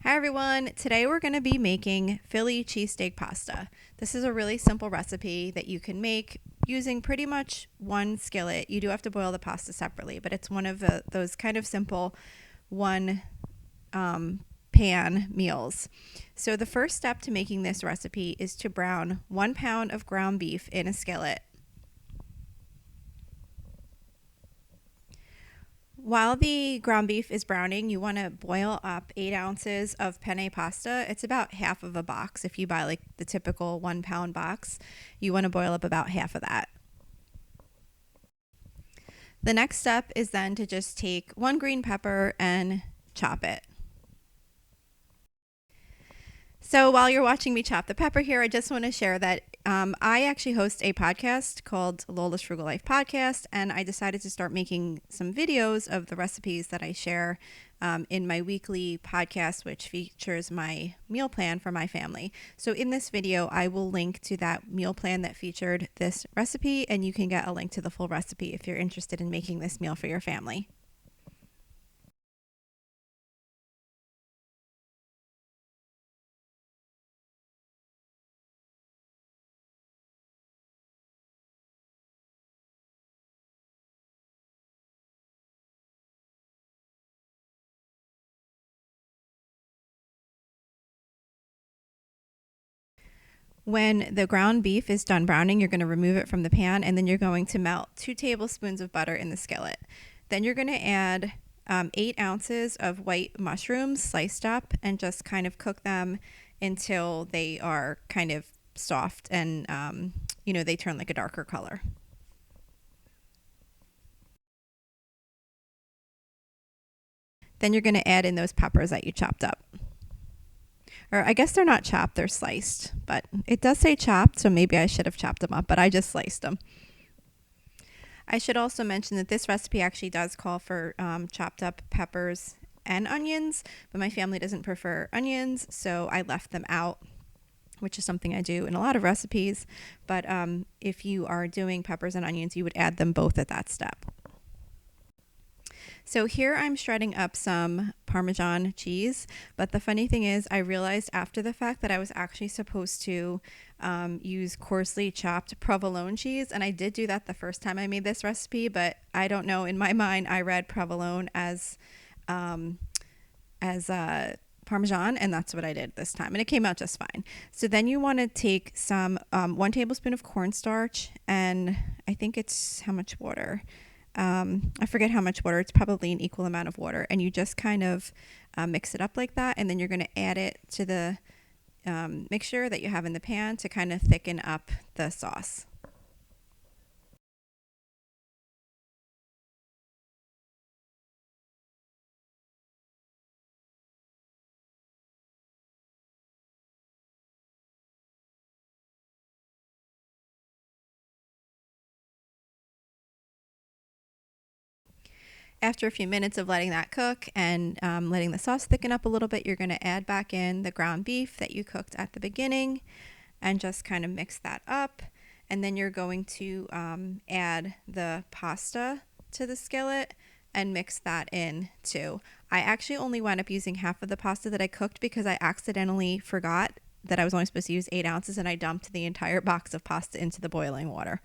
Hi everyone, today we're going to be making Philly cheesesteak pasta. This is a really simple recipe that you can make using pretty much one skillet. You do have to boil the pasta separately, but it's one of those kind of simple one pan meals. So the first step to making this recipe is to brown 1 pound of ground beef in a skillet. While the ground beef is browning, you want to boil up 8 ounces of penne pasta. It's about half of a box. If you buy like the typical 1 pound box, you want to boil up about half of that. The next step is then to just take 1 green pepper and chop it. So while you're watching me chop the pepper here, I just want to share that I actually host a podcast called Lola's Frugal Life Podcast, and I decided to start making some videos of the recipes that I share in my weekly podcast, which features my meal plan for my family. So in this video, I will link to that meal plan that featured this recipe, and you can get a link to the full recipe if you're interested in making this meal for your family. When the ground beef is done browning, you're going to remove it from the pan, and then you're going to melt 2 tablespoons of butter in the skillet. Then you're going to add 8 ounces of white mushrooms sliced up and just kind of cook them until they are kind of soft and, they turn like a darker color. Then you're going to add in those peppers that you chopped up. Or I guess they're not chopped, they're sliced. But it does say chopped, so maybe I should have chopped them up, but I just sliced them. I should also mention that this recipe actually does call for chopped up peppers and onions, but my family doesn't prefer onions, so I left them out, which is something I do in a lot of recipes. But if you are doing peppers and onions, you would add them both at that step. So here I'm shredding up some Parmesan cheese, but the funny thing is I realized after the fact that I was actually supposed to use coarsely chopped provolone cheese, and I did do that the first time I made this recipe, but I don't know, in my mind I read provolone as Parmesan, and that's what I did this time, and it came out just fine. So then you want to take some 1 tablespoon of cornstarch, and I think it's how much water? I forget how much water. It's probably an equal amount of water, and you just kind of mix it up like that, and then you're going to add it to the mixture that you have in the pan to kind of thicken up the sauce. After a few minutes of letting that cook and letting the sauce thicken up a little bit, you're going to add back in the ground beef that you cooked at the beginning and just kind of mix that up. And then you're going to add the pasta to the skillet and mix that in too. I actually only wound up using half of the pasta that I cooked because I accidentally forgot that I was only supposed to use 8 ounces, and I dumped the entire box of pasta into the boiling water.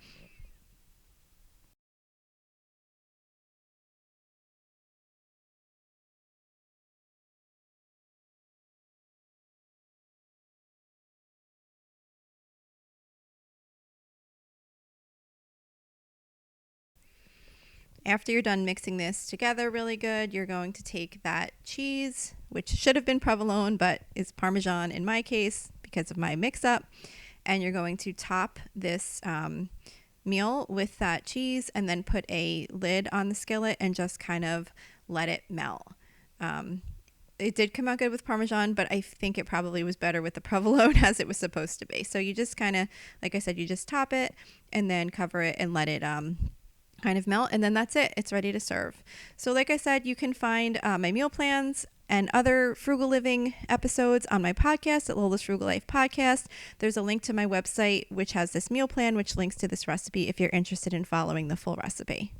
After you're done mixing this together really good, you're going to take that cheese, which should have been provolone but is Parmesan in my case because of my mix-up, and you're going to top this meal with that cheese and then put a lid on the skillet and just kind of let it melt. It did come out good with Parmesan, but I think it probably was better with the provolone as it was supposed to be. So you just kind of, like I said, you just top it and then cover it and let it kind of melt, and then that's it. It's ready to serve. So like I said, you can find my meal plans and other frugal living episodes on my podcast at Lola's Frugal Life Podcast. There's a link to my website which has this meal plan, which links to this recipe if you're interested in following the full recipe.